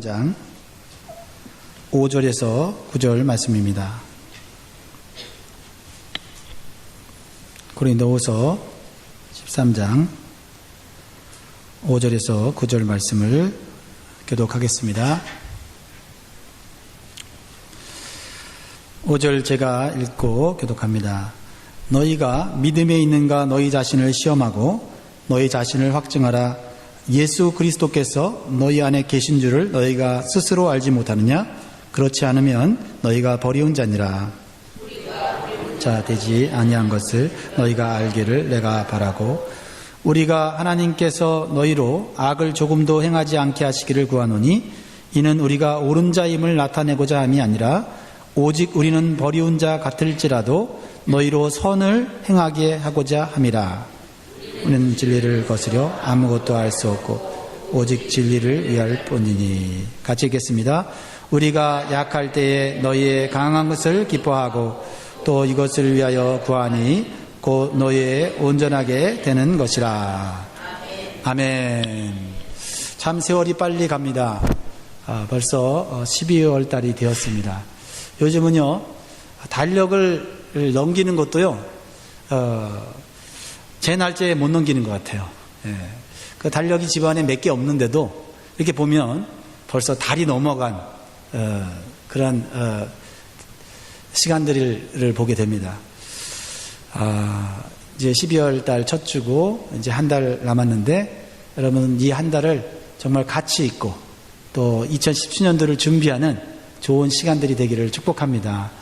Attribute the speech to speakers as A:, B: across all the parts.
A: 장 5절에서 9절 말씀입니다. 고린도후서 13장 5절에서 9절 말씀을 교독하겠습니다. 5절 제가 읽고 교독합니다. 너희가 믿음에 있는가 너희 자신을 시험하고 너희 자신을 확증하라. 예수 그리스도께서 너희 안에 계신 줄을 너희가 스스로 알지 못하느냐? 그렇지 않으면 너희가 버리운 자니라. 자 되지 아니한 것을 너희가 알기를 내가 바라고, 우리가 하나님께서 너희로 악을 조금도 행하지 않게 하시기를 구하노니 이는 우리가 옳은 자임을 나타내고자 함이 아니라 오직 우리는 버리운 자 같을지라도 너희로 선을 행하게 하고자 함이라. 우리는 진리를 거스려 아무것도 알 수 없고 오직 진리를 위할 뿐이니. 같이 읽겠습니다. 우리가 약할 때에 너희의 강한 것을 기뻐하고 또 이것을 위하여 구하니 곧 너희의 온전하게 되는 것이라. 아멘. 참 세월이 빨리 갑니다. 벌써 12월 달이 되었습니다. 요즘은요 달력을 넘기는 것도요 제 날짜에 못 넘기는 것 같아요. 그 달력이 집안에 몇 개 없는데도 이렇게 보면 벌써 달이 넘어간 그런 시간들을 보게 됩니다. 이제 12월 달 첫 주고 이제 한 달 남았는데, 여러분 이 한 달을 정말 가치 있고 또 2017년도를 준비하는 좋은 시간들이 되기를 축복합니다.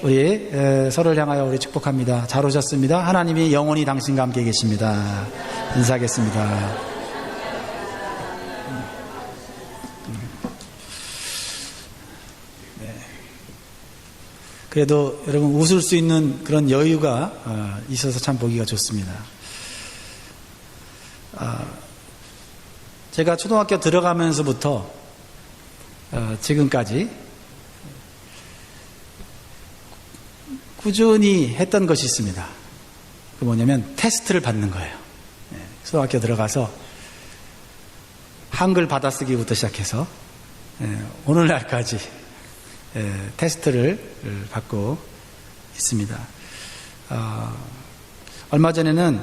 A: 우리 서로를 향하여 우리 축복합니다. 잘 오셨습니다. 하나님이 영원히 당신과 함께 계십니다. 인사하겠습니다. 네. 그래도 여러분 웃을 수 있는 그런 여유가 있어서 참 보기가 좋습니다. 제가 초등학교 들어가면서부터 지금까지 꾸준히 했던 것이 있습니다. 그 뭐냐면 테스트를 받는 거예요. 초등학교 들어가서 한글 받아쓰기부터 시작해서 오늘날까지 테스트를 받고 있습니다. 얼마 전에는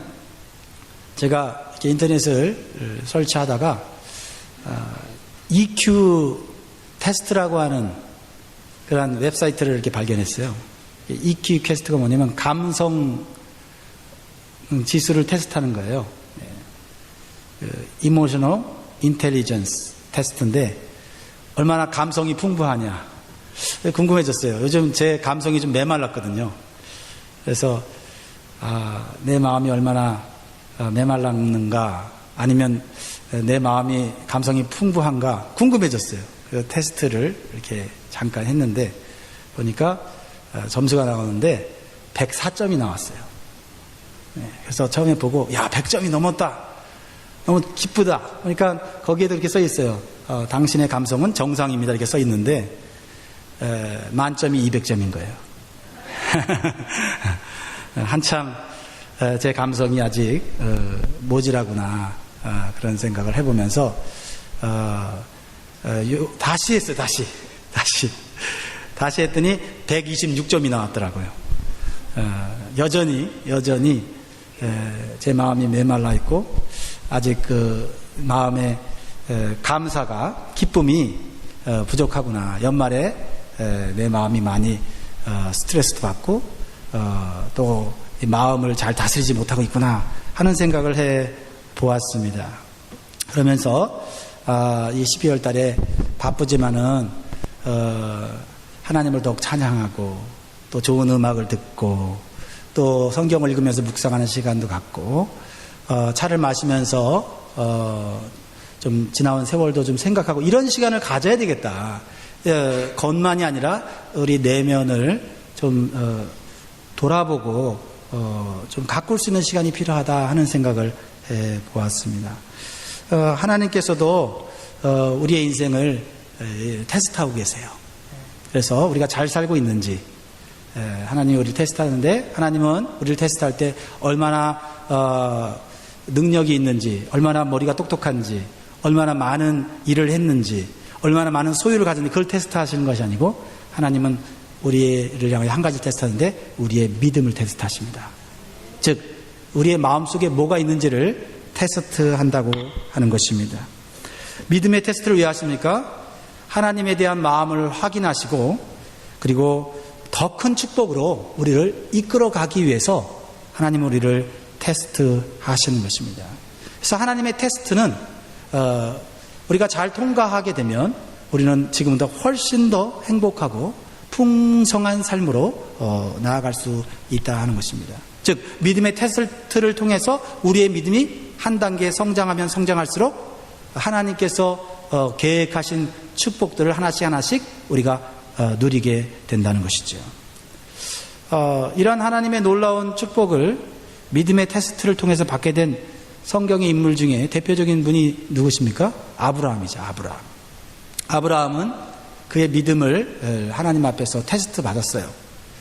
A: 제가 이렇게 인터넷을 설치하다가 EQ 테스트라고 하는 그런 웹사이트를 이렇게 발견했어요. EQ 테스트가 뭐냐면 감성 지수를 테스트하는 거예요. Emotional Intelligence 테스트인데 얼마나 감성이 풍부하냐 궁금해졌어요. 요즘 제 감성이 좀 메말랐거든요. 그래서 내 마음이 얼마나 메말랐는가, 아니면 내 마음이 감성이 풍부한가 궁금해졌어요. 그 테스트를 이렇게 잠깐 했는데 보니까 점수가 나오는데 104점이 나왔어요. 그래서 처음에 보고 100점이 넘었다. 너무 기쁘다. 그러니까 거기에도 이렇게 써 있어요. 당신의 감성은 정상입니다. 이렇게 써 있는데 만점이 200점인 거예요. 한참 제 감성이 아직 모질하구나 그런 생각을 해보면서 다시 했어요. 다시 했더니 126점이 나왔더라고요. 여전히 제 마음이 메말라 있고 아직 그 마음의 감사가, 기쁨이 부족하구나. 연말에 내 마음이 많이 스트레스도 받고 또 이 마음을 잘 다스리지 못하고 있구나 하는 생각을 해 보았습니다. 그러면서 이 12월 달에 바쁘지만은 하나님을 더욱 찬양하고 또 좋은 음악을 듣고 또 성경을 읽으면서 묵상하는 시간도 갖고 차를 마시면서 좀 지나온 세월도 좀 생각하고 이런 시간을 가져야 되겠다. 겉만이 아니라 우리 내면을 좀 돌아보고 좀 가꿀 수 있는 시간이 필요하다 하는 생각을 해 보았습니다. 하나님께서도 우리의 인생을 테스트하고 계세요. 그래서 우리가 잘 살고 있는지 하나님이 우리를 테스트하는데, 하나님은 우리를 테스트할 때 얼마나 능력이 있는지, 얼마나 머리가 똑똑한지, 얼마나 많은 일을 했는지, 얼마나 많은 소유를 가졌는데 그걸 테스트하시는 것이 아니고 하나님은 우리를 향해 한 가지 테스트하는데 우리의 믿음을 테스트하십니다. 즉 우리의 마음속에 뭐가 있는지를 테스트한다고 하는 것입니다. 믿음의 테스트를 왜 하십니까? 하나님에 대한 마음을 확인하시고 그리고 더 큰 축복으로 우리를 이끌어가기 위해서 하나님은 우리를 테스트하시는 것입니다. 그래서 하나님의 테스트는 우리가 잘 통과하게 되면 우리는 지금보다 훨씬 더 행복하고 풍성한 삶으로 나아갈 수 있다 하는 것입니다. 즉 믿음의 테스트를 통해서 우리의 믿음이 한 단계 성장하면 성장할수록 하나님께서 계획하신 축복들을 하나씩 우리가 누리게 된다는 것이죠. 이러한 하나님의 놀라운 축복을 믿음의 테스트를 통해서 받게 된 성경의 인물 중에 대표적인 분이 누구십니까? 아브라함이죠. 아브라함은 그의 믿음을 하나님 앞에서 테스트 받았어요.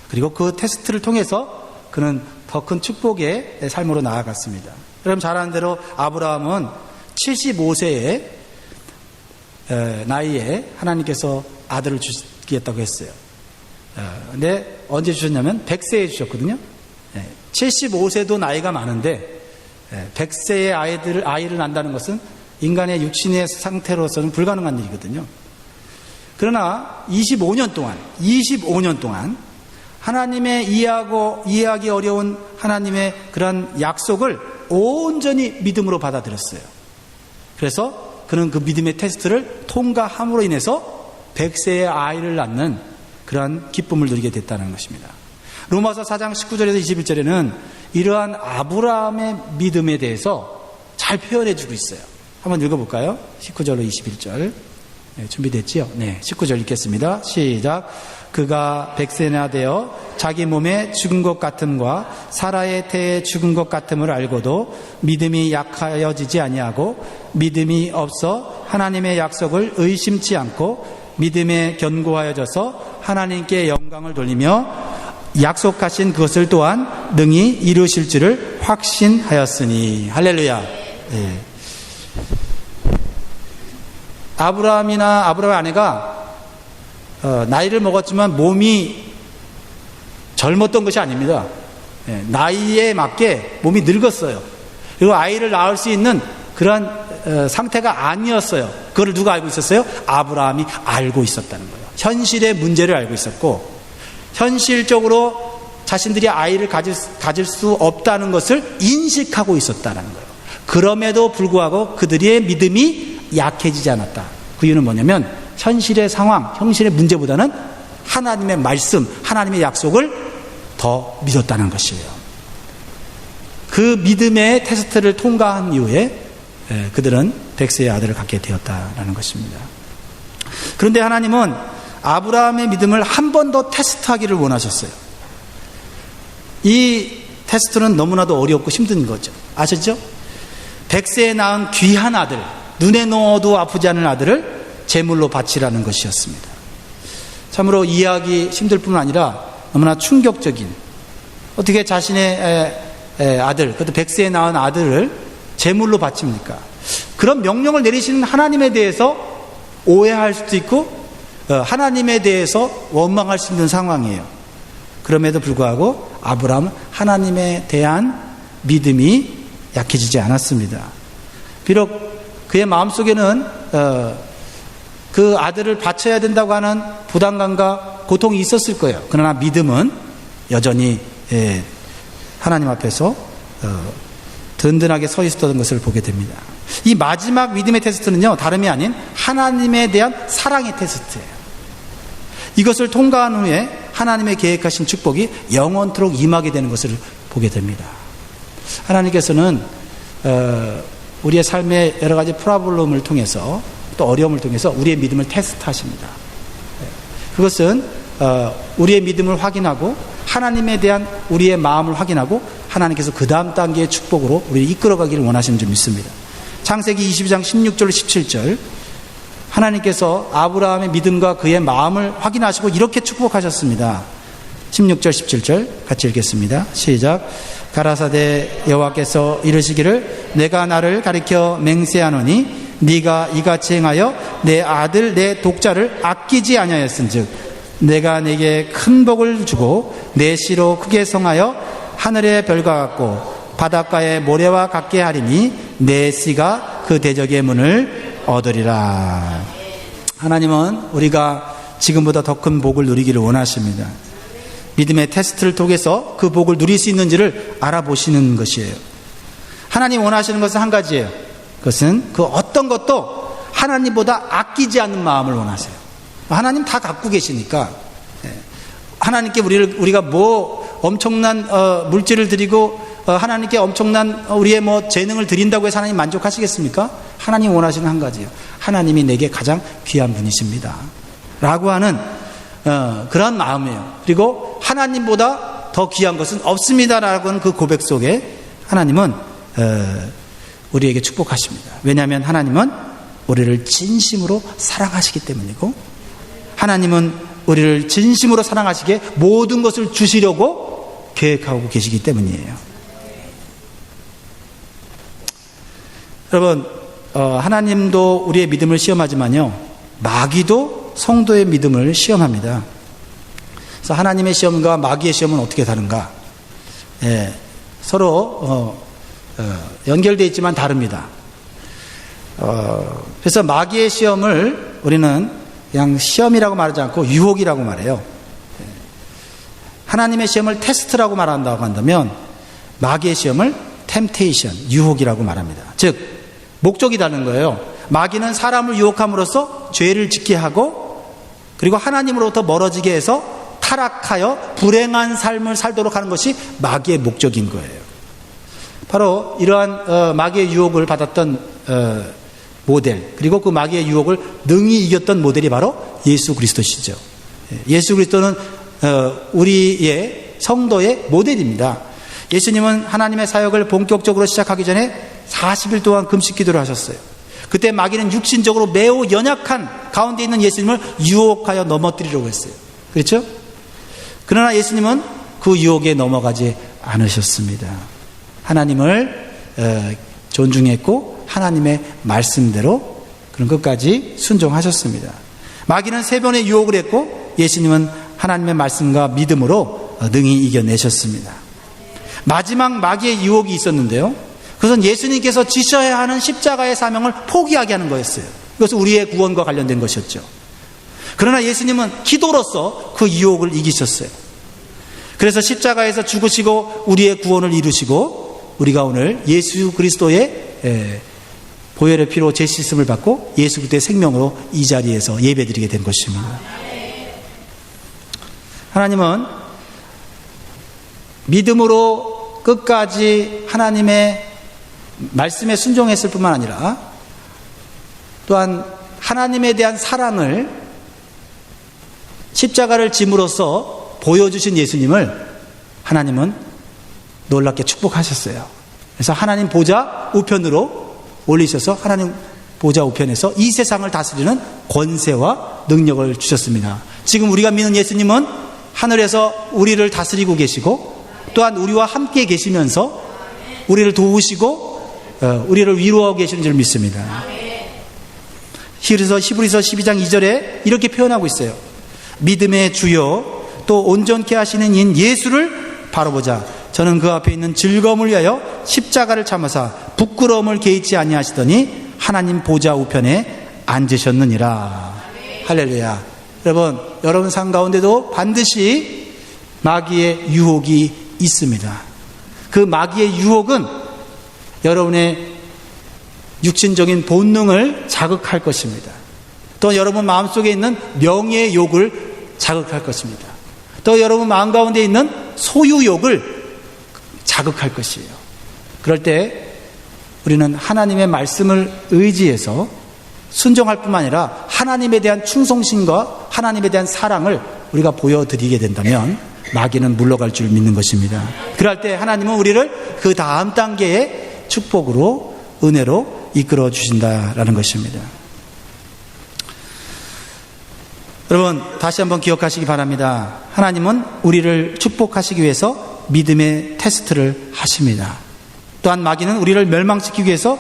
A: 그리고 그 테스트를 통해서 그는 더 큰 축복의 삶으로 나아갔습니다. 여러분 잘 아는 대로 아브라함은 75세의 나이에 하나님께서 아들을 주시겠다고 했어요. 근데 언제 주셨냐면 100세에 주셨거든요. 75세도 나이가 많은데 100세의 아이를 낳는다는 것은 인간의 육신의 상태로서는 불가능한 일이거든요. 그러나 25년 동안 하나님의 이해하기 어려운 하나님의 그런 약속을 온전히 믿음으로 받아들였어요. 그래서 그는 그 믿음의 테스트를 통과함으로 인해서 100세의 아이를 낳는 그러한 기쁨을 누리게 됐다는 것입니다. 로마서 4장 19절에서 21절에는 이러한 아브라함의 믿음에 대해서 잘 표현해 주고 있어요. 한번 읽어볼까요? 19절로 21절. 네, 준비됐지요? 네, 19절 읽겠습니다. 시작. 그가 100세나 되어 자기 몸에 죽은 것 같음과 사라의 태에 죽은 것 같음을 알고도 믿음이 약하여지지 아니하고 믿음이 없어 하나님의 약속을 의심치 않고 믿음에 견고하여져서 하나님께 영광을 돌리며 약속하신 그것을 또한 능히 이루실 줄을 확신하였으니. 할렐루야. 네. 아브라함의 아내가 나이를 먹었지만 몸이 젊었던 것이 아닙니다. 나이에 맞게 몸이 늙었어요. 그리고 아이를 낳을 수 있는 그런 상태가 아니었어요. 그걸 누가 알고 있었어요? 아브라함이 알고 있었다는 거예요. 현실의 문제를 알고 있었고 현실적으로 자신들이 아이를 가질 수 없다는 것을 인식하고 있었다는 거예요. 그럼에도 불구하고 그들의 믿음이 약해지지 않았다. 그 이유는 뭐냐면 현실의 상황, 현실의 문제보다는 하나님의 말씀, 하나님의 약속을 더 믿었다는 것이에요. 그 믿음의 테스트를 통과한 이후에 그들은 100세의 아들을 갖게 되었다는 것입니다. 그런데 하나님은 아브라함의 믿음을 한 번 더 테스트하기를 원하셨어요. 이 테스트는 너무나도 어렵고 힘든 거죠. 아셨죠? 100세에 낳은 귀한 아들, 눈에 넣어도 아프지 않은 아들을 제물로 바치라는 것이었습니다. 참으로 이해하기 힘들 뿐만 아니라 너무나 충격적인, 어떻게 자신의 아들, 그것도 100세에 낳은 아들을 제물로 바칩니까? 그런 명령을 내리시는 하나님에 대해서 오해할 수도 있고 하나님에 대해서 원망할 수 있는 상황이에요. 그럼에도 불구하고 아브라함은 하나님에 대한 믿음이 약해지지 않았습니다. 비록 그의 마음속에는 그 아들을 바쳐야 된다고 하는 부담감과 고통이 있었을 거예요. 그러나 믿음은 여전히 하나님 앞에서 든든하게 서 있었던 것을 보게 됩니다. 이 마지막 믿음의 테스트는요, 다름이 아닌 하나님에 대한 사랑의 테스트예요. 이것을 통과한 후에 하나님의 계획하신 축복이 영원토록 임하게 되는 것을 보게 됩니다. 하나님께서는 우리의 삶의 여러 가지 프로블럼을 통해서 또 어려움을 통해서 우리의 믿음을 테스트하십니다. 그것은 우리의 믿음을 확인하고 하나님에 대한 우리의 마음을 확인하고 하나님께서 그 다음 단계의 축복으로 우리를 이끌어가기를 원하시는 줄 믿습니다. 창세기 22장 16절 17절 하나님께서 아브라함의 믿음과 그의 마음을 확인하시고 이렇게 축복하셨습니다. 16절 17절 같이 읽겠습니다. 시작. 가라사대 여호와께서 이르시기를 내가 나를 가리켜 맹세하노니 네가 이같이 행하여 내 아들 내 독자를 아끼지 아니하였은즉 내가 네게 큰 복을 주고 내 씨로 크게 성하여 하늘의 별과 같고 바닷가의 모래와 같게 하리니 내 씨가 그 대적의 문을 얻으리라. 하나님은 우리가 지금보다 더 큰 복을 누리기를 원하십니다. 믿음의 테스트를 통해서 그 복을 누릴 수 있는지를 알아보시는 것이에요. 하나님 원하시는 것은 한 가지예요. 그것은 그 어떤 것도 하나님보다 아끼지 않는 마음을 원하세요. 하나님 다 갖고 계시니까 하나님께 우리가 뭐 엄청난 물질을 드리고 하나님께 엄청난 우리의 뭐 재능을 드린다고 해서 하나님 만족하시겠습니까? 하나님 원하시는 한 가지예요. 하나님이 내게 가장 귀한 분이십니다 라고 하는 그런 마음이에요. 그리고 하나님보다 더 귀한 것은 없습니다라고 하는 그 고백 속에 하나님은 우리에게 축복하십니다. 왜냐하면 하나님은 우리를 진심으로 사랑하시기 때문이고 하나님은 우리를 진심으로 사랑하시기에 모든 것을 주시려고 계획하고 계시기 때문이에요. 여러분, 하나님도 우리의 믿음을 시험하지만요, 마귀도 성도의 믿음을 시험합니다. 그래서 하나님의 시험과 마귀의 시험은 어떻게 다른가? 서로 연결되어 있지만 다릅니다. 그래서 마귀의 시험을 우리는 그냥 시험이라고 말하지 않고 유혹이라고 말해요. 하나님의 시험을 테스트라고 말한다고 한다면 마귀의 시험을 템테이션, 유혹이라고 말합니다. 즉 목적이 다른 거예요. 마귀는 사람을 유혹함으로써 죄를 짓게 하고 그리고 하나님으로부터 멀어지게 해서 타락하여 불행한 삶을 살도록 하는 것이 마귀의 목적인 거예요. 바로 이러한 마귀의 유혹을 받았던 모델, 그리고 그 마귀의 유혹을 능히 이겼던 모델이 바로 예수 그리스도시죠. 예수 그리스도는 우리의 성도의 모델입니다. 예수님은 하나님의 사역을 본격적으로 시작하기 전에 40일 동안 금식 기도를 하셨어요. 그때 마귀는 육신적으로 매우 연약한 가운데 있는 예수님을 유혹하여 넘어뜨리려고 했어요. 그렇죠? 그러나 예수님은 그 유혹에 넘어가지 않으셨습니다. 하나님을 존중했고 하나님의 말씀대로 그런 것까지 순종하셨습니다. 마귀는 3번의 유혹을 했고 예수님은 하나님의 말씀과 믿음으로 능히 이겨내셨습니다. 마지막 마귀의 유혹이 있었는데요, 그것은 예수님께서 지셔야 하는 십자가의 사명을 포기하게 하는 거였어요. 이것은 우리의 구원과 관련된 것이었죠. 그러나 예수님은 기도로서 그 유혹을 이기셨어요. 그래서 십자가에서 죽으시고 우리의 구원을 이루시고 우리가 오늘 예수 그리스도의 보혈의 피로 죄 씻음을 받고 예수 그리스도의 생명으로 이 자리에서 예배드리게 된 것입니다. 하나님은 믿음으로 끝까지 하나님의 말씀에 순종했을 뿐만 아니라 또한 하나님에 대한 사랑을 십자가를 짐으로써 보여주신 예수님을 하나님은 놀랍게 축복하셨어요. 그래서 하나님 보좌 우편으로 올리셔서 하나님 보좌 우편에서 이 세상을 다스리는 권세와 능력을 주셨습니다. 지금 우리가 믿는 예수님은 하늘에서 우리를 다스리고 계시고 또한 우리와 함께 계시면서 우리를 도우시고 우리를 위로하고 계시는 줄 믿습니다. 히브리서 12장 2절에 이렇게 표현하고 있어요. 믿음의 주요 또 온전케 하시는 인 예수를 바로 보자. 저는 그 앞에 있는 즐거움을 위하여 십자가를 참으사 부끄러움을 개의치 아니하시더니 하나님 보좌 우편에 앉으셨느니라. 할렐루야. 여러분 삶 가운데도 반드시 마귀의 유혹이 있습니다. 그 마귀의 유혹은 여러분의 육신적인 본능을 자극할 것입니다. 또 여러분 마음속에 있는 명예의 욕을 자극할 것입니다. 또 여러분 마음 가운데 있는 소유욕을 자극할 것이에요. 그럴 때 우리는 하나님의 말씀을 의지해서 순종할 뿐만 아니라 하나님에 대한 충성심과 하나님에 대한 사랑을 우리가 보여드리게 된다면 마귀는 물러갈 줄 믿는 것입니다. 그럴 때 하나님은 우리를 그 다음 단계의 축복으로 은혜로 이끌어 주신다라는 것입니다. 여러분 다시 한번 기억하시기 바랍니다. 하나님은 우리를 축복하시기 위해서 믿음의 테스트를 하십니다. 또한 마귀는 우리를 멸망시키기 위해서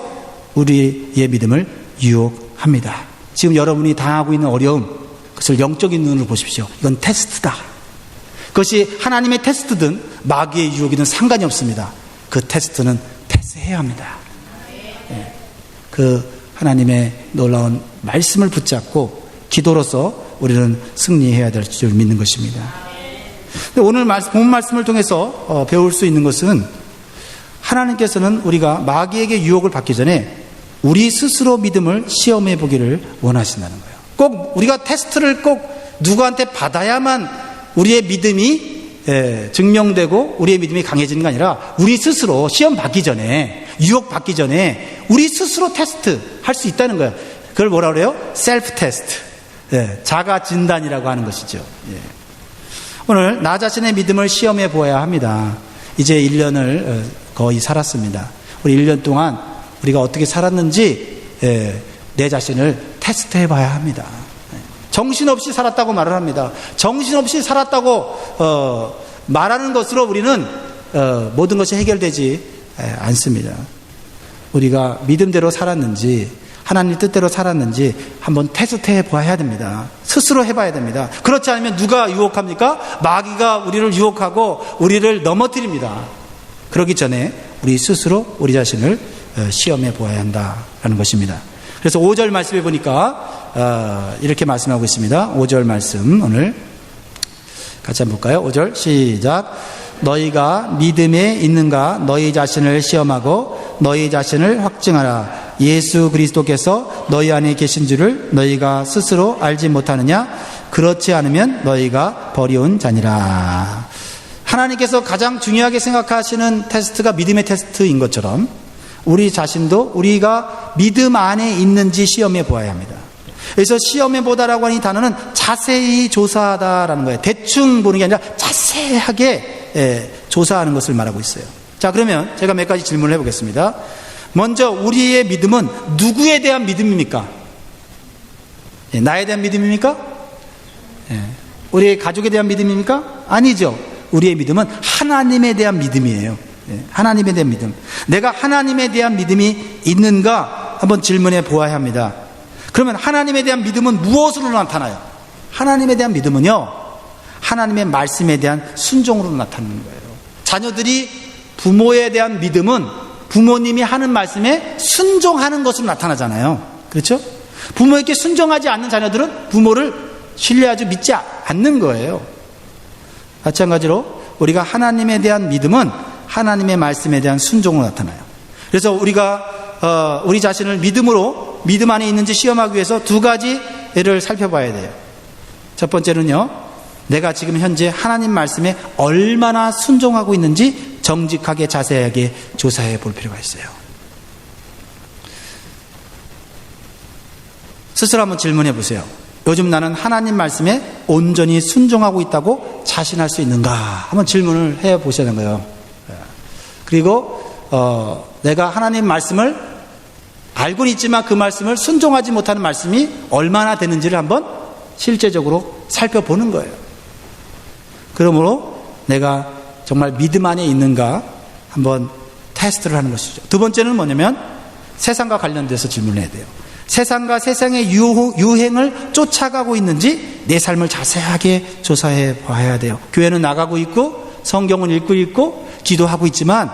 A: 우리의 믿음을 유혹합니다. 지금 여러분이 당하고 있는 어려움, 그것을 영적인 눈으로 보십시오. 이건 테스트다. 그것이 하나님의 테스트든 마귀의 유혹이든 상관이 없습니다. 그 테스트는 패스해야 합니다. 그 하나님의 놀라운 말씀을 붙잡고 기도로서 우리는 승리해야 될 줄 믿는 것입니다. 오늘 본 말씀을 통해서 배울 수 있는 것은 하나님께서는 우리가 마귀에게 유혹을 받기 전에 우리 스스로 믿음을 시험해 보기를 원하신다는 거예요. 꼭 우리가 테스트를 꼭 누구한테 받아야만 우리의 믿음이 증명되고 우리의 믿음이 강해지는 게 아니라 우리 스스로 시험 받기 전에, 유혹 받기 전에 우리 스스로 테스트 할 수 있다는 거예요. 그걸 뭐라 그래요? 셀프 테스트. 자가 진단이라고 하는 것이죠. 오늘 나 자신의 믿음을 시험해 보아야 합니다. 이제 1년을 거의 살았습니다. 우리 1년 동안 우리가 어떻게 살았는지 내 자신을 테스트해 봐야 합니다. 정신없이 살았다고 말을 합니다. 정신없이 살았다고 말하는 것으로 우리는 모든 것이 해결되지 않습니다. 우리가 믿음대로 살았는지 하나님 뜻대로 살았는지 한번 테스트해 봐야 됩니다. 스스로 해봐야 됩니다. 그렇지 않으면 누가 유혹합니까? 마귀가 우리를 유혹하고 우리를 넘어뜨립니다. 그러기 전에 우리 스스로 우리 자신을 시험해 보아야 한다라는 것입니다. 그래서 5절 말씀에 보니까 이렇게 말씀하고 있습니다. 5절 말씀 오늘 같이 한번 볼까요? 5절 시작. 너희가 믿음에 있는가 너희 자신을 시험하고 너희 자신을 확증하라. 예수 그리스도께서 너희 안에 계신 줄을 너희가 스스로 알지 못하느냐? 그렇지 않으면 너희가 버리운 자니라. 하나님께서 가장 중요하게 생각하시는 테스트가 믿음의 테스트인 것처럼 우리 자신도 우리가 믿음 안에 있는지 시험해 보아야 합니다. 그래서 시험해 보다라고 하는 이 단어는 자세히 조사하다라는 거예요. 대충 보는 게 아니라 자세하게 조사하는 것을 말하고 있어요. 자, 그러면 제가 몇 가지 질문을 해보겠습니다. 먼저 우리의 믿음은 누구에 대한 믿음입니까? 나에 대한 믿음입니까? 우리의 가족에 대한 믿음입니까? 아니죠. 우리의 믿음은 하나님에 대한 믿음이에요. 하나님에 대한 믿음. 내가 하나님에 대한 믿음이 있는가 한번 질문해 보아야 합니다. 그러면 하나님에 대한 믿음은 무엇으로 나타나요? 하나님에 대한 믿음은요, 하나님의 말씀에 대한 순종으로 나타나는 거예요. 자녀들이 부모에 대한 믿음은 부모님이 하는 말씀에 순종하는 것으로 나타나잖아요. 그렇죠? 부모에게 순종하지 않는 자녀들은 부모를 신뢰하지 믿지 않는 거예요. 마찬가지로 우리가 하나님에 대한 믿음은 하나님의 말씀에 대한 순종으로 나타나요. 그래서 우리가 우리 자신을 믿음 안에 있는지 시험하기 위해서 두 가지를 살펴봐야 돼요. 첫 번째는요, 내가 지금 현재 하나님 말씀에 얼마나 순종하고 있는지 정직하게 자세하게 조사해 볼 필요가 있어요. 스스로 한번 질문해 보세요. 요즘 나는 하나님 말씀에 온전히 순종하고 있다고 자신할 수 있는가? 한번 질문을 해 보셔야 되는 거예요. 그리고 내가 하나님 말씀을 알고는 있지만 그 말씀을 순종하지 못하는 말씀이 얼마나 되는지를 한번 실제적으로 살펴보는 거예요. 그러므로 내가 정말 믿음 안에 있는가 한번 테스트를 하는 것이죠. 두 번째는 뭐냐면 세상과 관련돼서 질문해야 돼요. 세상과 세상의 유행을 쫓아가고 있는지 내 삶을 자세하게 조사해 봐야 돼요. 교회는 나가고 있고 성경은 읽고 있고 기도하고 있지만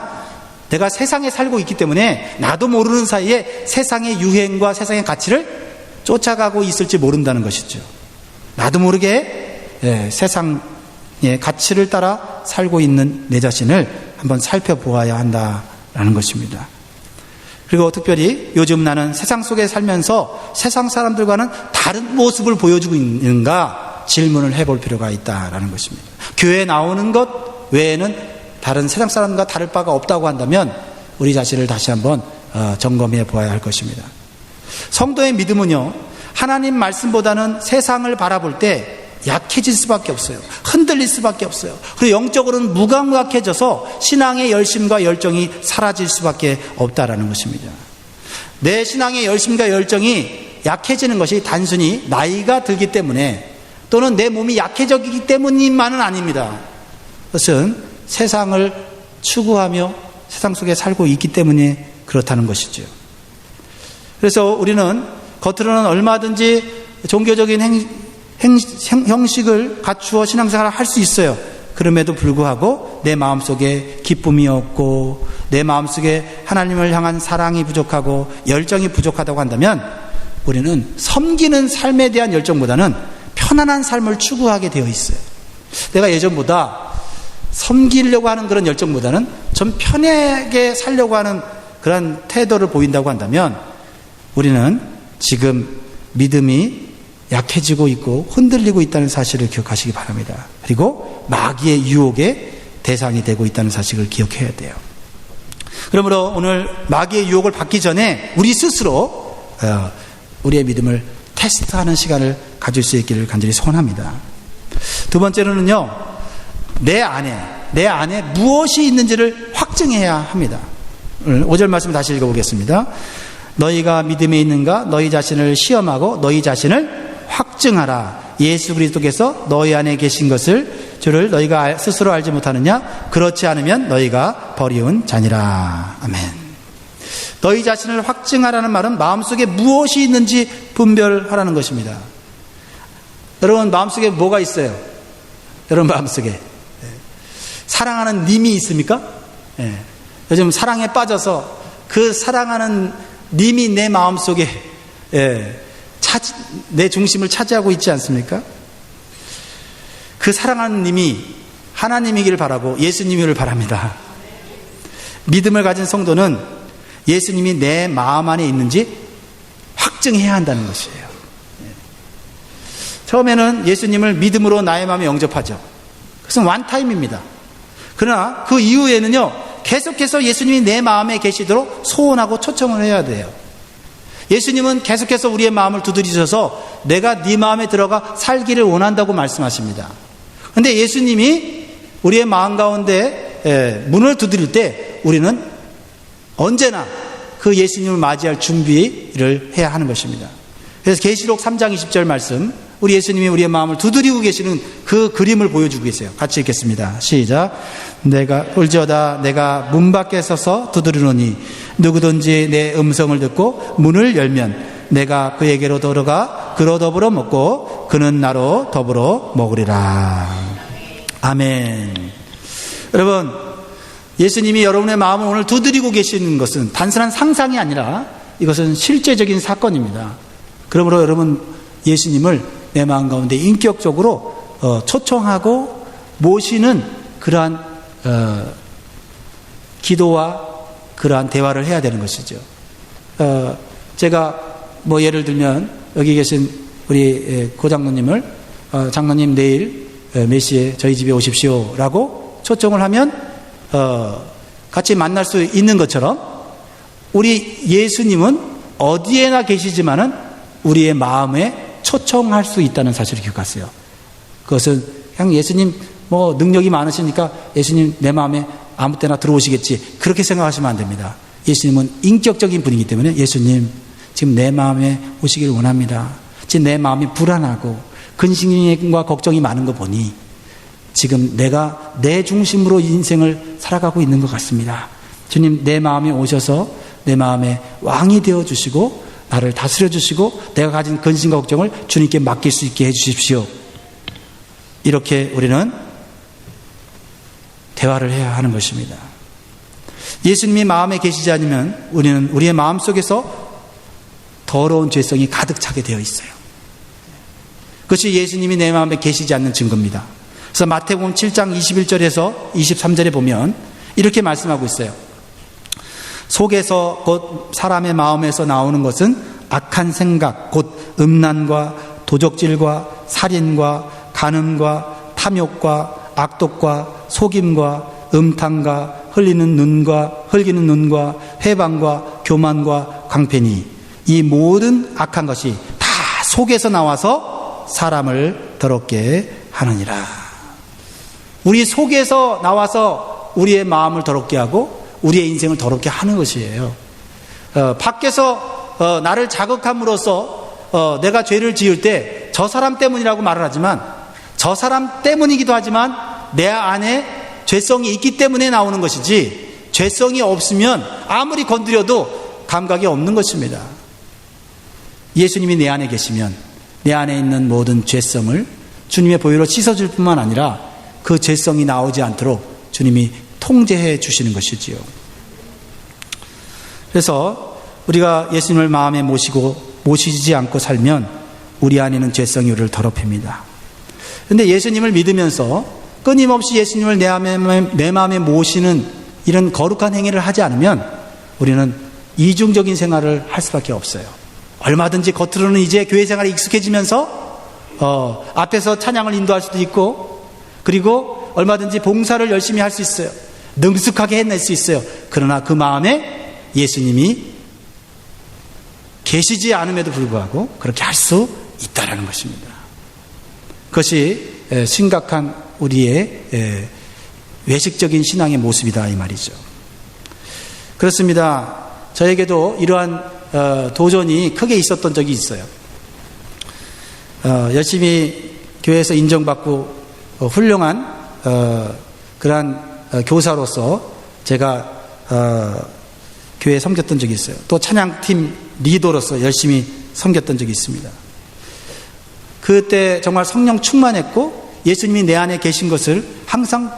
A: 내가 세상에 살고 있기 때문에 나도 모르는 사이에 세상의 유행과 세상의 가치를 쫓아가고 있을지 모른다는 것이죠. 나도 모르게 세상의 가치를 따라 살고 있는 내 자신을 한번 살펴보아야 한다라는 것입니다. 그리고 특별히 요즘 나는 세상 속에 살면서 세상 사람들과는 다른 모습을 보여주고 있는가 질문을 해볼 필요가 있다라는 것입니다. 교회에 나오는 것 외에는 다른 세상 사람과 다를 바가 없다고 한다면 우리 자신을 다시 한번 점검해 보아야 할 것입니다. 성도의 믿음은요, 하나님 말씀보다는 세상을 바라볼 때 약해질 수밖에 없어요. 흔들릴 수밖에 없어요. 그리고 영적으로는 무감각해져서 신앙의 열심과 열정이 사라질 수밖에 없다라는 것입니다. 내 신앙의 열심과 열정이 약해지는 것이 단순히 나이가 들기 때문에 또는 내 몸이 약해졌기 때문만은 아닙니다. 그것은 세상을 추구하며 세상 속에 살고 있기 때문에 그렇다는 것이죠. 그래서 우리는 겉으로는 얼마든지 종교적인 형식을 갖추어 신앙생활을 할 수 있어요. 그럼에도 불구하고 내 마음속에 기쁨이 없고 내 마음속에 하나님을 향한 사랑이 부족하고 열정이 부족하다고 한다면 우리는 섬기는 삶에 대한 열정보다는 편안한 삶을 추구하게 되어 있어요. 내가 예전보다 섬기려고 하는 그런 열정보다는 좀 편하게 살려고 하는 그런 태도를 보인다고 한다면 우리는 지금 믿음이 약해지고 있고 흔들리고 있다는 사실을 기억하시기 바랍니다. 그리고 마귀의 유혹의 대상이 되고 있다는 사실을 기억해야 돼요. 그러므로 오늘 마귀의 유혹을 받기 전에 우리 스스로 우리의 믿음을 테스트하는 시간을 가질 수 있기를 간절히 소원합니다. 두 번째로는요, 내 안에 무엇이 있는지를 확증해야 합니다. 오늘 5절 말씀 다시 읽어보겠습니다. 너희가 믿음에 있는가 너희 자신을 시험하고 너희 자신을 확증하라. 예수 그리스도께서 너희 안에 계신 줄을 너희가 스스로 알지 못하느냐? 그렇지 않으면 너희가 버리운 자니라. 아멘. 너희 자신을 확증하라는 말은 마음속에 무엇이 있는지 분별하라는 것입니다. 여러분 마음속에 뭐가 있어요? 여러분 마음속에 사랑하는 님이 있습니까? 요즘 사랑에 빠져서 그 사랑하는 님이 내 마음속에 내 중심을 차지하고 있지 않습니까? 그 사랑하는 님이 하나님이기를 바라고 예수님이기를 바랍니다. 믿음을 가진 성도는 예수님이 내 마음 안에 있는지 확증해야 한다는 것이에요. 처음에는 예수님을 믿음으로 나의 마음에 영접하죠. 그것은 원타임입니다. 그러나 그 이후에는요, 계속해서 예수님이 내 마음에 계시도록 소원하고 초청을 해야 돼요. 예수님은 계속해서 우리의 마음을 두드리셔서 내가 네 마음에 들어가 살기를 원한다고 말씀하십니다. 그런데 예수님이 우리의 마음 가운데 문을 두드릴 때 우리는 언제나 그 예수님을 맞이할 준비를 해야 하는 것입니다. 그래서 계시록 3장 20절 말씀, 우리 예수님이 우리의 마음을 두드리고 계시는 그 그림을 보여주고 계세요. 같이 읽겠습니다. 시작. 올지어다 내가 문 밖에 서서 두드리노니 누구든지 내 음성을 듣고 문을 열면 내가 그에게로 들어가 그로 더불어 먹고 그는 나로 더불어 먹으리라. 아멘. 여러분, 예수님이 여러분의 마음을 오늘 두드리고 계시는 것은 단순한 상상이 아니라 이것은 실제적인 사건입니다. 그러므로 여러분 예수님을 내 마음 가운데 인격적으로 초청하고 모시는 그러한 기도와 그러한 대화를 해야 되는 것이죠. 제가 뭐 예를 들면 여기 계신 우리 고 장로님을 장로님 내일 몇 시에 저희 집에 오십시오라고 초청을 하면 같이 만날 수 있는 것처럼 우리 예수님은 어디에나 계시지만은 우리의 마음에 초청할 수 있다는 사실을 기억하세요. 그것은 그냥 예수님 뭐 능력이 많으시니까 예수님 내 마음에 아무 때나 들어오시겠지 그렇게 생각하시면 안 됩니다. 예수님은 인격적인 분이기 때문에 예수님 지금 내 마음에 오시길 원합니다. 지금 내 마음이 불안하고 근심과 걱정이 많은 거 보니 지금 내가 내 중심으로 인생을 살아가고 있는 것 같습니다. 주님 내 마음에 오셔서 내 마음에 왕이 되어주시고 나를 다스려 주시고 내가 가진 근심과 걱정을 주님께 맡길 수 있게 해주십시오. 이렇게 우리는 대화를 해야 하는 것입니다. 예수님이 마음에 계시지 않으면 우리는 우리의 마음속에서 더러운 죄성이 가득 차게 되어 있어요. 그것이 예수님이 내 마음에 계시지 않는 증거입니다. 그래서 마태복음 7장 21절에서 23절에 보면 이렇게 말씀하고 있어요. 속에서 곧 사람의 마음에서 나오는 것은 악한 생각 곧 음란과 도적질과 살인과 간음과 탐욕과 악독과 속임과 음탕과 흘기는 눈과 회방과 교만과 광패니 이 모든 악한 것이 다 속에서 나와서 사람을 더럽게 하느니라. 우리 속에서 나와서 우리의 마음을 더럽게 하고 우리의 인생을 더럽게 하는 것이에요. 밖에서 나를 자극함으로써 내가 죄를 지을 때 저 사람 때문이라고 말을 하지만 저 사람 때문이기도 하지만 내 안에 죄성이 있기 때문에 나오는 것이지 죄성이 없으면 아무리 건드려도 감각이 없는 것입니다. 예수님이 내 안에 계시면 내 안에 있는 모든 죄성을 주님의 보혈로 씻어줄 뿐만 아니라 그 죄성이 나오지 않도록 주님이 통제해 주시는 것이지요. 그래서 우리가 예수님을 마음에 모시지 않고 살면 우리 안에는 죄성이 우리를 더럽힙니다. 그런데 예수님을 믿으면서 끊임없이 예수님을 내 마음에 모시는 이런 거룩한 행위를 하지 않으면 우리는 이중적인 생활을 할 수밖에 없어요. 얼마든지 겉으로는 이제 교회 생활에 익숙해지면서 앞에서 찬양을 인도할 수도 있고, 그리고 얼마든지 봉사를 열심히 할 수 있어요. 능숙하게 해낼 수 있어요. 그러나 그 마음에 예수님이 계시지 않음에도 불구하고 그렇게 할 수 있다라는 것입니다. 그것이 심각한 우리의 외식적인 신앙의 모습이다 이 말이죠. 그렇습니다. 저에게도 이러한 도전이 크게 있었던 적이 있어요. 열심히 교회에서 인정받고 훌륭한 그러한 교사로서 제가 교회에 섬겼던 적이 있어요. 또 찬양팀 리더로서 열심히 섬겼던 적이 있습니다. 그때 정말 성령 충만했고 예수님이 내 안에 계신 것을 항상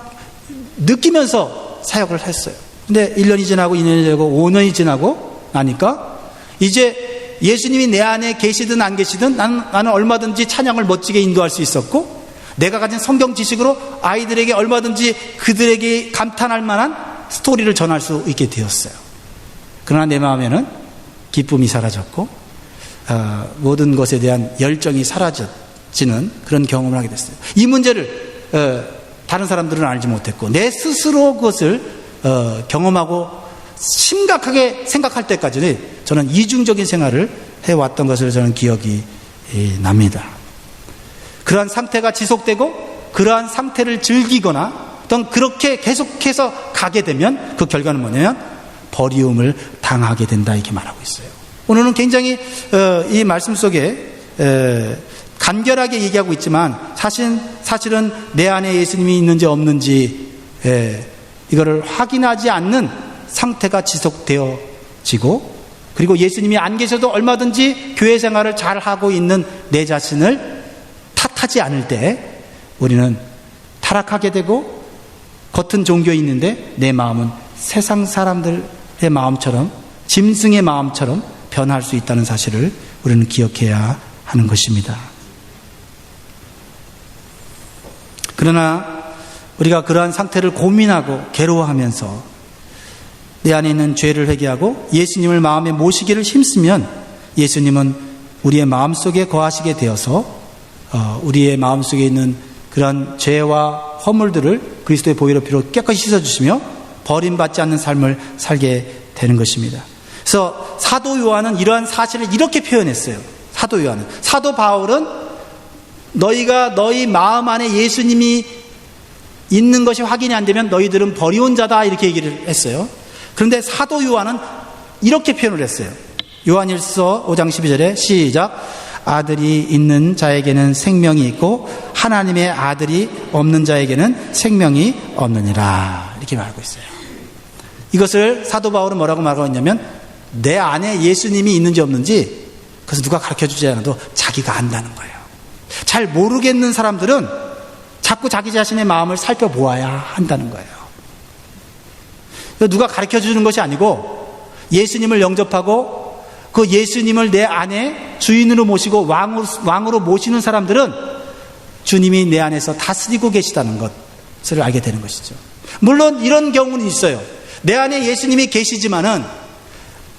A: 느끼면서 사역을 했어요. 근데 1년이 지나고 2년이 지나고 5년이 지나고 나니까 이제 예수님이 내 안에 계시든 안 계시든 나는 얼마든지 찬양을 멋지게 인도할 수 있었고, 내가 가진 성경 지식으로 아이들에게 얼마든지 그들에게 감탄할 만한 스토리를 전할 수 있게 되었어요. 그러나 내 마음에는 기쁨이 사라졌고 모든 것에 대한 열정이 사라지는 그런 경험을 하게 됐어요. 이 문제를 다른 사람들은 알지 못했고 내 스스로 그것을 경험하고 심각하게 생각할 때까지는 저는 이중적인 생활을 해왔던 것을 저는 기억이 납니다. 그러한 상태가 지속되고 그러한 상태를 즐기거나 어떤 그렇게 계속해서 가게 되면 그 결과는 뭐냐면 버리움을 당하게 된다 이렇게 말하고 있어요. 오늘은 굉장히 이 말씀 속에 간결하게 얘기하고 있지만 사실은 내 안에 예수님이 있는지 없는지 이거를 확인하지 않는 상태가 지속되어지고, 그리고 예수님이 안 계셔도 얼마든지 교회 생활을 잘하고 있는 내 자신을 탓하지 않을 때 우리는 타락하게 되고 겉은 종교에 있는데 내 마음은 세상 사람들의 마음처럼, 짐승의 마음처럼 변할 수 있다는 사실을 우리는 기억해야 하는 것입니다. 그러나 우리가 그러한 상태를 고민하고 괴로워하면서 내 안에 있는 죄를 회개하고 예수님을 마음에 모시기를 힘쓰면 예수님은 우리의 마음속에 거하시게 되어서 우리의 마음속에 있는 그런 죄와 허물들을 그리스도의 보혈의 피로 깨끗이 씻어주시며 버림받지 않는 삶을 살게 되는 것입니다. 그래서 사도 요한은 이러한 사실을 이렇게 표현했어요. 사도 요한은, 사도 바울은 너희가 너희 마음 안에 예수님이 있는 것이 확인이 안 되면 너희들은 버리온 자다 이렇게 얘기를 했어요. 그런데 사도 요한은 이렇게 표현을 했어요. 요한일서 5장 12절에 시작. 아들이 있는 자에게는 생명이 있고 하나님의 아들이 없는 자에게는 생명이 없느니라 이렇게 말하고 있어요. 이것을 사도 바울은 뭐라고 말하고 있냐면 내 안에 예수님이 있는지 없는지 그것을 누가 가르쳐주지 않아도 자기가 안다는 거예요. 잘 모르겠는 사람들은 자꾸 자기 자신의 마음을 살펴보아야 한다는 거예요. 누가 가르쳐주는 것이 아니고 예수님을 영접하고 그 예수님을 내 안에 주인으로 모시고 왕으로 모시는 사람들은 주님이 내 안에서 다스리고 계시다는 것을 알게 되는 것이죠. 물론 이런 경우는 있어요. 내 안에 예수님이 계시지만은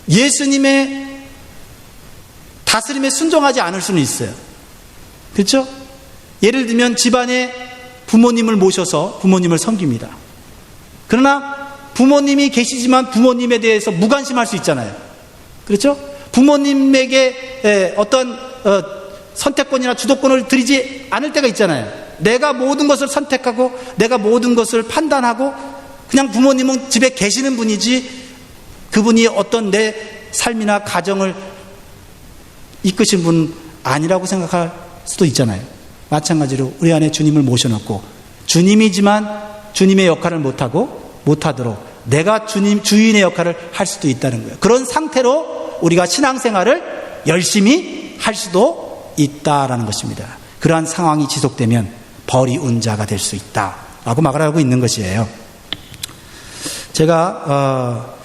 A: 예수님의 다스림에 순종하지 않을 수는 있어요. 그렇죠? 예를 들면 집안에 부모님을 모셔서 부모님을 섬깁니다. 그러나 부모님이 계시지만 부모님에 대해서 무관심할 수 있잖아요. 그렇죠? 부모님에게 어떤 선택권이나 주도권을 드리지 않을 때가 있잖아요. 내가 모든 것을 선택하고 내가 모든 것을 판단하고 그냥 부모님은 집에 계시는 분이지 그분이 어떤 내 삶이나 가정을 이끄신 분 아니라고 생각할 수도 있잖아요. 마찬가지로 우리 안에 주님을 모셔놓고 주님이지만 주님의 역할을 못하도록 내가 주인의 역할을 할 수도 있다는 거예요. 그런 상태로 우리가 신앙생활을 열심히 할 수도 있다라는 것입니다. 그러한 상황이 지속되면 버리운 자가 될 수 있다라고 말하고 있는 것이에요. 제가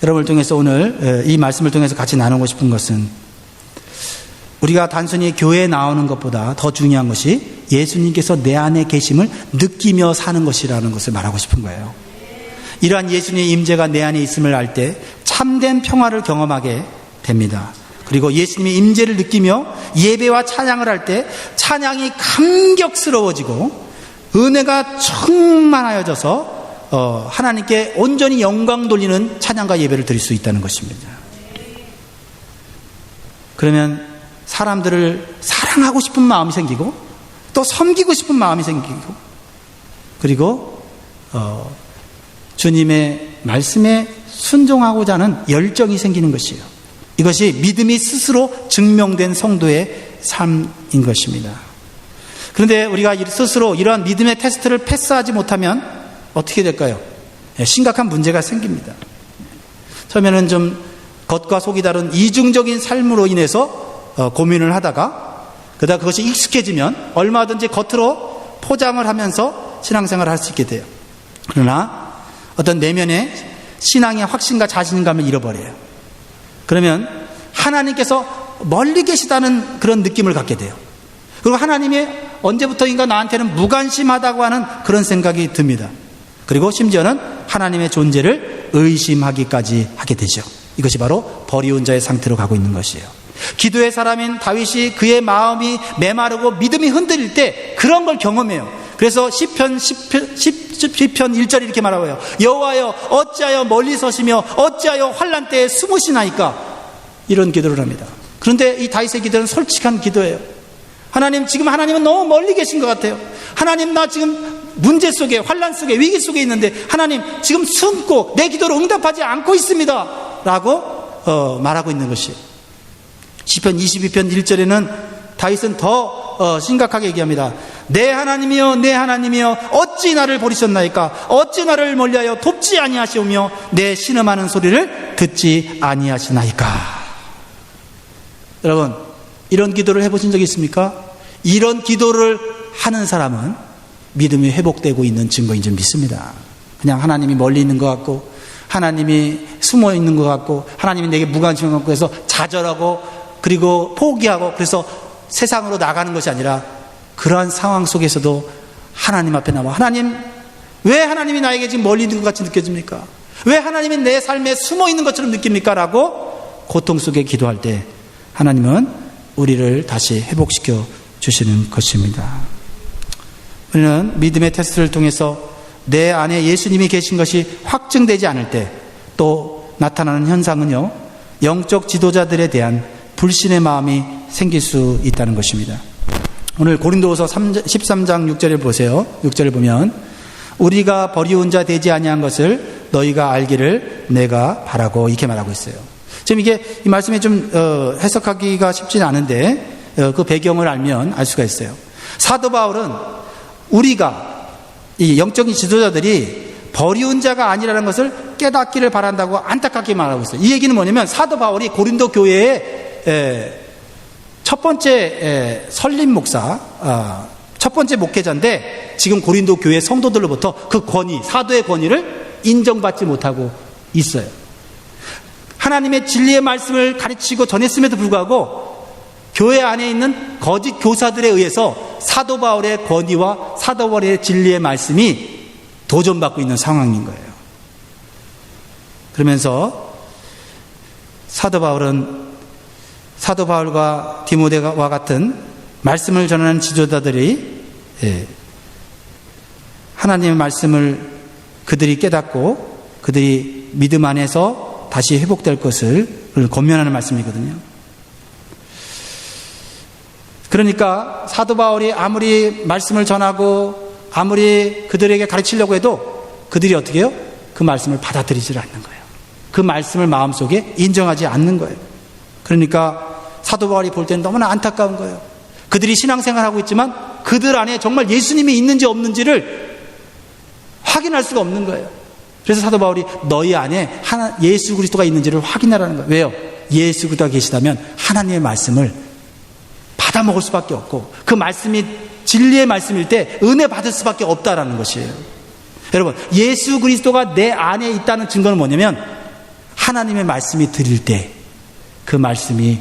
A: 여러분을 통해서 오늘 이 말씀을 통해서 같이 나누고 싶은 것은 우리가 단순히 교회에 나오는 것보다 더 중요한 것이 예수님께서 내 안에 계심을 느끼며 사는 것이라는 것을 말하고 싶은 거예요. 이러한 예수님의 임재가 내 안에 있음을 알 때 참된 평화를 경험하게 됩니다. 그리고 예수님의 임재를 느끼며 예배와 찬양을 할 때 찬양이 감격스러워지고 은혜가 충만하여져서 하나님께 온전히 영광 돌리는 찬양과 예배를 드릴 수 있다는 것입니다. 그러면 사람들을 사랑하고 싶은 마음이 생기고 또 섬기고 싶은 마음이 생기고 그리고 주님의 말씀에 순종하고자 하는 열정이 생기는 것이에요. 이것이 믿음이 스스로 증명된 성도의 삶인 것입니다. 그런데 우리가 스스로 이러한 믿음의 테스트를 패스하지 못하면 어떻게 될까요? 심각한 문제가 생깁니다. 처음에는 좀 겉과 속이 다른 이중적인 삶으로 인해서 고민을 하다가 그러다 그것이 익숙해지면 얼마든지 겉으로 포장을 하면서 신앙생활을 할 수 있게 돼요. 그러나 어떤 내면의 신앙의 확신과 자신감을 잃어버려요. 그러면 하나님께서 멀리 계시다는 그런 느낌을 갖게 돼요. 그리고 하나님이 언제부터인가 나한테는 무관심하다고 하는 그런 생각이 듭니다. 그리고 심지어는 하나님의 존재를 의심하기까지 하게 되죠. 이것이 바로 버리운 자의 상태로 가고 있는 것이에요. 기도의 사람인 다윗이 그의 마음이 메마르고 믿음이 흔들릴 때 그런 걸 경험해요. 그래서 시편 1절에 이렇게 말하고요. 여호와여 어찌하여 멀리 서시며 어찌하여 환난 때에 숨으시나이까. 이런 기도를 합니다. 그런데 이 다윗의 기도는 솔직한 기도예요. 하나님, 지금 하나님은 너무 멀리 계신 것 같아요. 하나님, 나 지금 문제 속에, 환난 속에, 위기 속에 있는데 하나님 지금 숨고 내 기도를 응답하지 않고 있습니다 라고 말하고 있는 것이에요. 시편 22편 1절에는 다윗은 더 심각하게 얘기합니다. 내 하나님이여 내 하나님이여 어찌 나를 버리셨나이까. 어찌 나를 멀리하여 돕지 아니하시오며 내 신음하는 소리를 듣지 아니하시나이까. 여러분, 이런 기도를 해보신 적이 있습니까? 이런 기도를 하는 사람은 믿음이 회복되고 있는 증거인 줄 믿습니다. 그냥 하나님이 멀리 있는 것 같고 하나님이 숨어 있는 것 같고 하나님이 내게 무관심한 것 같고 해서 좌절하고 그리고 포기하고 그래서 세상으로 나가는 것이 아니라 그러한 상황 속에서도 하나님 앞에 나와 하나님, 왜 하나님이 나에게 지금 멀리 있는 것 같이 느껴집니까? 왜 하나님이 내 삶에 숨어 있는 것처럼 느낍니까? 라고 고통 속에 기도할 때 하나님은 우리를 다시 회복시켜 주시는 것입니다. 우리는 믿음의 테스트를 통해서 내 안에 예수님이 계신 것이 확증되지 않을 때 또 나타나는 현상은요, 영적 지도자들에 대한 불신의 마음이 생길 수 있다는 것입니다. 오늘 고린도후서 13장 6절을 보세요. 6절을 보면 우리가 버리운 자 되지 아니한 것을 너희가 알기를 내가 바라고 이렇게 말하고 있어요. 지금 이게 이 말씀이 좀 해석하기가 쉽지는 않은데 그 배경을 알면 알 수가 있어요. 사도 바울은 우리가 이 영적인 지도자들이 버리운 자가 아니라는 것을 깨닫기를 바란다고 안타깝게 말하고 있어요. 이 얘기는 뭐냐면 사도 바울이 고린도 교회의 첫 번째 설립 목사, 첫 번째 목회자인데 지금 고린도 교회 성도들로부터 그 권위, 사도의 권위를 인정받지 못하고 있어요. 하나님의 진리의 말씀을 가르치고 전했음에도 불구하고 교회 안에 있는 거짓 교사들에 의해서 사도 바울의 권위와 사도 바울의 진리의 말씀이 도전받고 있는 상황인 거예요. 그러면서 사도 바울과 디모데와 같은 말씀을 전하는 지도자들이 하나님의 말씀을 그들이 깨닫고 그들이 믿음 안에서 다시 회복될 것을 권면하는 말씀이거든요. 그러니까 사도 바울이 아무리 말씀을 전하고 아무리 그들에게 가르치려고 해도 그들이 어떻게 해요? 그 말씀을 받아들이지 않는 거예요. 그 말씀을 마음속에 인정하지 않는 거예요. 그러니까 사도 바울이 볼 때는 너무나 안타까운 거예요. 그들이 신앙생활하고 있지만 그들 안에 정말 예수님이 있는지 없는지를 확인할 수가 없는 거예요. 그래서 사도 바울이 너희 안에 예수 그리스도가 있는지를 확인하라는 거예요. 왜요? 예수 그리스도가 계시다면 하나님의 말씀을 받아 먹을 수밖에 없고, 그 말씀이 진리의 말씀일 때 은혜 받을 수밖에 없다라는 것이에요. 여러분, 예수 그리스도가 내 안에 있다는 증거는 뭐냐면, 하나님의 말씀이 들릴 때 그 말씀이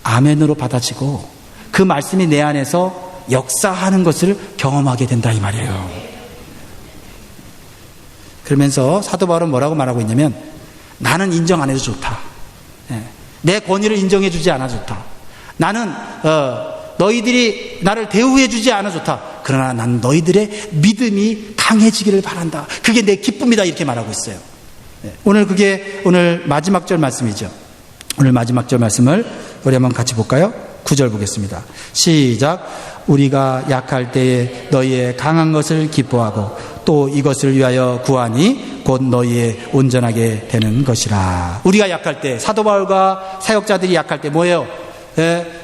A: 아멘으로 받아지고 그 말씀이 내 안에서 역사하는 것을 경험하게 된다 이 말이에요. 그러면서 사도 바울은 뭐라고 말하고 있냐면, 나는 인정 안 해도 좋다. 내 권위를 인정해 주지 않아 좋다. 나는 너희들이 나를 대우해 주지 않아 좋다. 그러나 난 너희들의 믿음이 강해지기를 바란다. 그게 내 기쁨이다. 이렇게 말하고 있어요. 오늘 그게 오늘 마지막 절 말씀이죠. 오늘 마지막 절 말씀을 우리 한번 같이 볼까요? 9절 보겠습니다. 시작. 우리가 약할 때에 너희의 강한 것을 기뻐하고 또 이것을 위하여 구하니 곧 너희의 온전하게 되는 것이라. 우리가 약할 때, 사도 바울과 사역자들이 약할 때 뭐예요?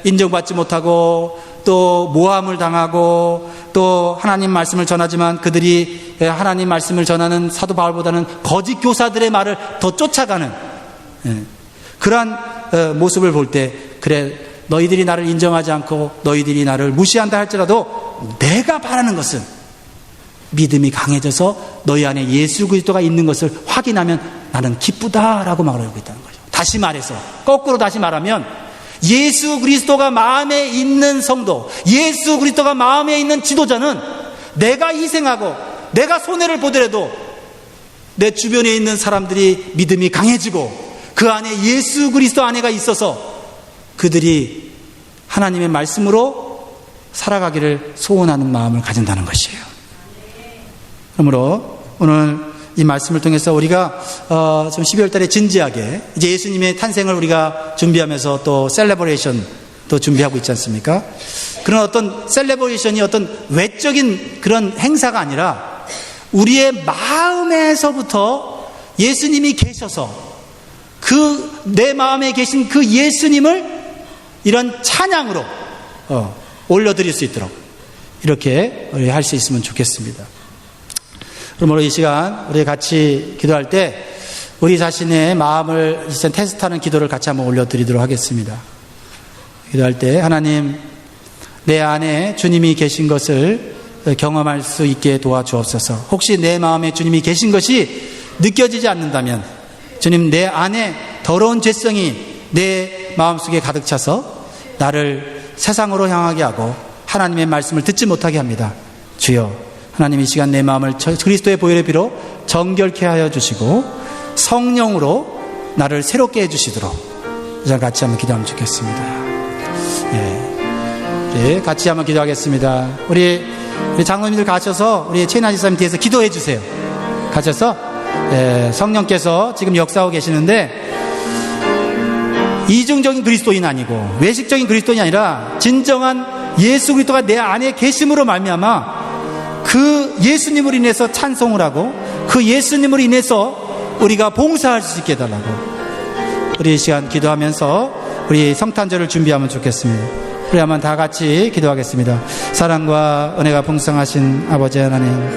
A: 인정받지 못하고 또 모함을 당하고 또 하나님 말씀을 전하지만 그들이 하나님 말씀을 전하는 사도 바울보다는 거짓 교사들의 말을 더 쫓아가는 그러한 모습을 볼 때, 그래 너희들이 나를 인정하지 않고 너희들이 나를 무시한다 할지라도 내가 바라는 것은 믿음이 강해져서 너희 안에 예수 그리스도가 있는 것을 확인하면 나는 기쁘다라고 말하고 있다는 거죠. 다시 말해서, 거꾸로 다시 말하면, 예수 그리스도가 마음에 있는 성도, 예수 그리스도가 마음에 있는 지도자는 내가 희생하고 내가 손해를 보더라도 내 주변에 있는 사람들이 믿음이 강해지고 그 안에 예수 그리스도 안에가 있어서 그들이 하나님의 말씀으로 살아가기를 소원하는 마음을 가진다는 것이에요. 그러므로 오늘 이 말씀을 통해서 우리가 지금 12월 달에 진지하게 이제 예수님의 탄생을 우리가 준비하면서 또 셀레브레이션 또 준비하고 있지 않습니까? 그런 어떤 셀레브레이션이 어떤 외적인 그런 행사가 아니라 우리의 마음에서부터 예수님이 계셔서 그 내 마음에 계신 그 예수님을 이런 찬양으로 올려드릴 수 있도록 이렇게 할 수 있으면 좋겠습니다. 그러므로 이 시간 우리 같이 기도할 때 우리 자신의 마음을 이제 테스트하는 기도를 같이 한번 올려드리도록 하겠습니다. 기도할 때, 하나님, 내 안에 주님이 계신 것을 경험할 수 있게 도와주옵소서. 혹시 내 마음에 주님이 계신 것이 느껴지지 않는다면, 주님, 내 안에 더러운 죄성이 내 마음속에 가득 차서 나를 세상으로 향하게 하고 하나님의 말씀을 듣지 못하게 합니다. 주여, 하나님, 이 시간 내 마음을 그리스도의 보혈의 피로 정결케 하여 주시고 성령으로 나를 새롭게 해주시도록 우선 같이 한번 기도하면 좋겠습니다. 우리 같이 한번 기도하겠습니다. 우리 장로님들 가셔서 우리 최인아 지사님 뒤에서 기도해 주세요. 가셔서 성령께서 지금 역사하고 계시는데, 이중적인 그리스도인 아니고 외식적인 그리스도인이 아니라 진정한 예수 그리스도가 내 안에 계심으로 말미암아 그 예수님으로 인해서 찬송을 하고 그 예수님으로 인해서 우리가 봉사할 수 있게 해달라고 우리 이 시간 기도하면서 우리 성탄절을 준비하면 좋겠습니다. 우리 한번 다 같이 기도하겠습니다. 사랑과 은혜가 풍성하신 아버지 하나님,